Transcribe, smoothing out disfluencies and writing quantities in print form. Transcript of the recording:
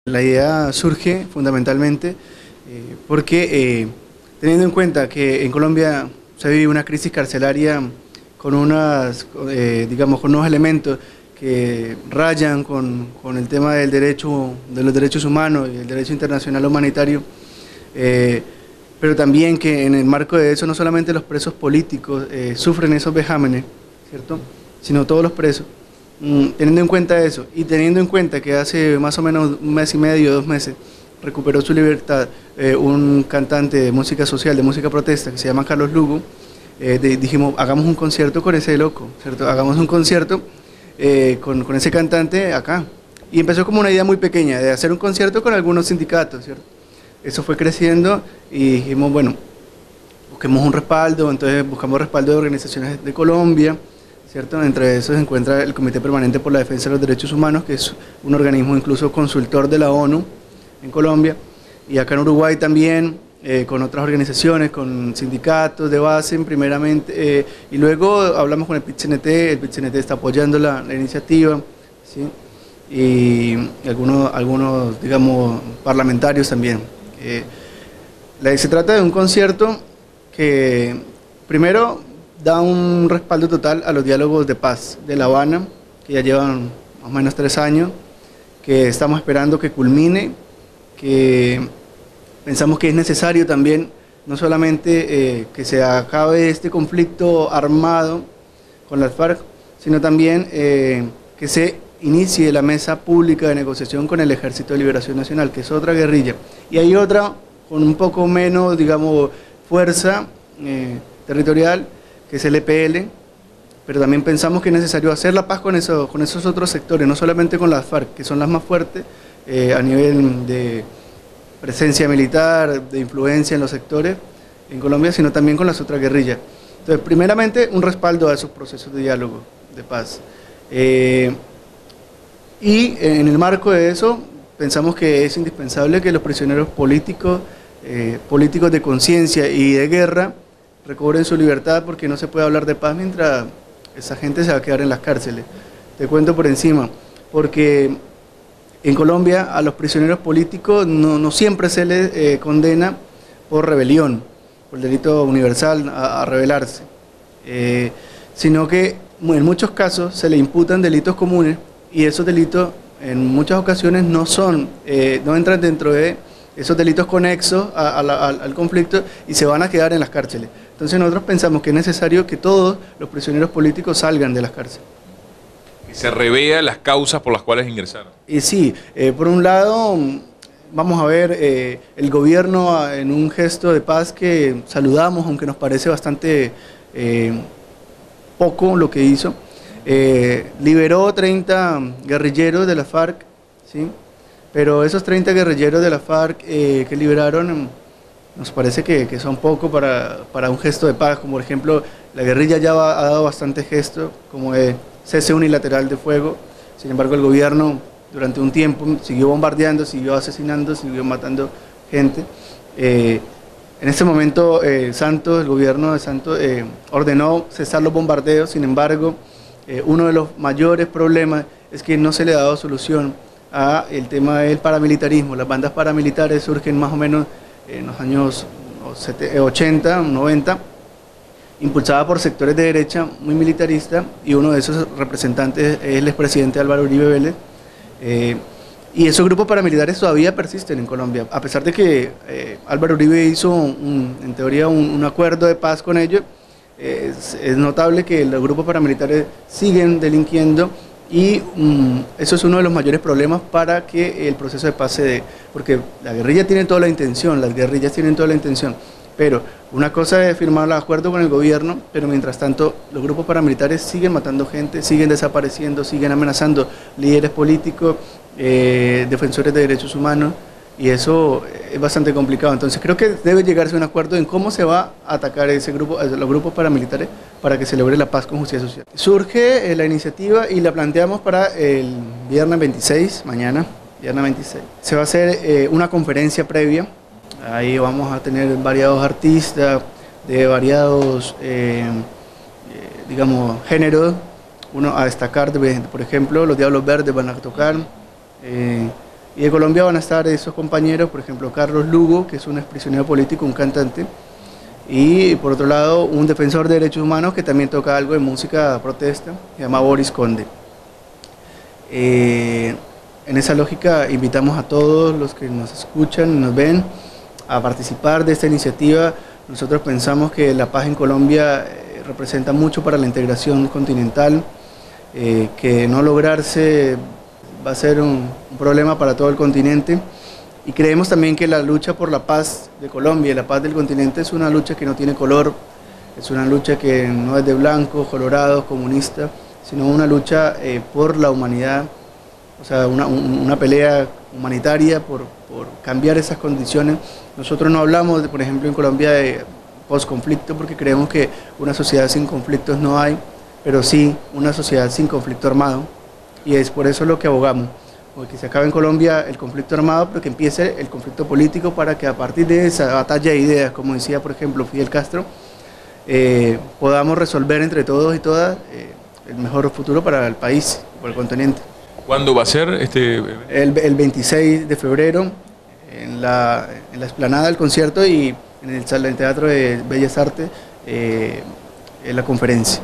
La idea surge fundamentalmente porque teniendo en cuenta que en Colombia se vive una crisis carcelaria con digamos, con unos elementos que rayan con el tema del derecho, de los derechos humanos y el derecho internacional humanitario, pero también que en el marco de eso no solamente los presos políticos sufren esos vejámenes, ¿cierto?, sino todos los presos. Teniendo en cuenta eso y teniendo en cuenta que hace más o menos un mes y medio, 2 meses, recuperó su libertad un cantante de música social, de música protesta, que se llama Carlos Lugo, dijimos, hagamos un concierto con ese loco, ¿cierto? Hagamos un concierto con ese cantante acá. Y empezó como una idea muy pequeña, de hacer un concierto con algunos sindicatos, ¿cierto? Eso fue creciendo y dijimos, bueno, busquemos un respaldo, entonces buscamos respaldo de organizaciones de Colombia, ¿cierto? Entre esos se encuentra el Comité Permanente por la Defensa de los Derechos Humanos, que es un organismo incluso consultor de la ONU en Colombia, y acá en Uruguay también, con otras organizaciones, con sindicatos de base primeramente, y luego hablamos con el PIT-CNT está apoyando la iniciativa, ¿sí? Y algunos, digamos, parlamentarios también. Se trata de un concierto que primero da un respaldo total a los diálogos de paz de La Habana, que ya llevan más o menos 3 años, que estamos esperando que culmine, que pensamos que es necesario también, no solamente que se acabe este conflicto armado con las FARC, sino también que se inicie la mesa pública de negociación con el Ejército de Liberación Nacional, que es otra guerrilla, y hay otra con un poco menos, digamos, fuerza territorial, que es el EPL, pero también pensamos que es necesario hacer la paz con esos otros sectores, no solamente con las FARC, que son las más fuertes a nivel de presencia militar, de influencia en los sectores en Colombia, sino también con las otras guerrillas. Entonces, primeramente, un respaldo a esos procesos de diálogo, de paz. Y en el marco de eso, pensamos que es indispensable que los prisioneros políticos, políticos de conciencia y de guerra, recobren su libertad, porque no se puede hablar de paz mientras esa gente se va a quedar en las cárceles. Te cuento por encima, porque en Colombia a los prisioneros políticos no siempre se les condena por rebelión, por el delito universal a rebelarse, sino que en muchos casos se le imputan delitos comunes y esos delitos en muchas ocasiones no entran dentro de esos delitos conexos al conflicto y se van a quedar en las cárceles. Entonces nosotros pensamos que es necesario que todos los prisioneros políticos salgan de las cárceles. Y se revea las causas por las cuales ingresaron. Y sí, por un lado, vamos a ver, el gobierno en un gesto de paz que saludamos, aunque nos parece bastante poco lo que hizo, liberó 30 guerrilleros de la FARC, ¿sí? Pero esos 30 guerrilleros de la FARC que liberaron nos parece que son poco para un gesto de paz, como por ejemplo la guerrilla ya ha dado bastantes gestos, como el cese unilateral de fuego. Sin embargo, el gobierno durante un tiempo siguió bombardeando, siguió asesinando, siguió matando gente. En este momento el gobierno de Santos ordenó cesar los bombardeos. Sin embargo, uno de los mayores problemas es que no se le ha dado solución al tema del paramilitarismo. Las bandas paramilitares surgen más o menos en los años 80, 90, impulsada por sectores de derecha muy militaristas, y uno de esos representantes es el expresidente Álvaro Uribe Vélez, y esos grupos paramilitares todavía persisten en Colombia, a pesar de que Álvaro Uribe hizo en teoría un acuerdo de paz con ellos. Es notable que los grupos paramilitares siguen delinquiendo y eso es uno de los mayores problemas para que el proceso de paz se dé, porque la guerrilla tiene toda la intención, las guerrillas tienen toda la intención, pero una cosa es firmar el acuerdo con el gobierno, pero mientras tanto los grupos paramilitares siguen matando gente, siguen desapareciendo, siguen amenazando líderes políticos, defensores de derechos humanos, y eso es bastante complicado. Entonces creo que debe llegarse a un acuerdo en cómo se va a atacar los grupos paramilitares para que se logre la paz con justicia social. Surge la iniciativa y la planteamos para el viernes 26, mañana, viernes 26. Se va a hacer una conferencia previa, ahí vamos a tener variados artistas de variados, digamos, géneros. Uno a destacar, por ejemplo, los Diablos Verdes van a tocar, Y de Colombia van a estar esos compañeros, por ejemplo, Carlos Lugo, que es un exprisionero político, un cantante, y por otro lado, un defensor de derechos humanos que también toca algo de música protesta, se llama Boris Conde. En esa lógica invitamos a todos los que nos escuchan y nos ven a participar de esta iniciativa. Nosotros pensamos que la paz en Colombia representa mucho para la integración continental, que no lograrse va a ser un problema para todo el continente, y creemos también que la lucha por la paz de Colombia y la paz del continente es una lucha que no tiene color, es una lucha que no es de blancos, colorados, comunistas, sino una lucha por la humanidad, o sea, una pelea humanitaria por cambiar esas condiciones. Nosotros no hablamos, por ejemplo, en Colombia de posconflicto, porque creemos que una sociedad sin conflictos no hay, pero sí una sociedad sin conflicto armado, y es por eso lo que abogamos, porque se acabe en Colombia el conflicto armado, pero que empiece el conflicto político, para que a partir de esa batalla de ideas, como decía por ejemplo Fidel Castro, podamos resolver entre todos y todas el mejor futuro para el país, para el continente. ¿Cuándo va a ser este? El 26 de febrero, en la explanada del concierto, y en el Teatro de Bellas Artes, en la conferencia.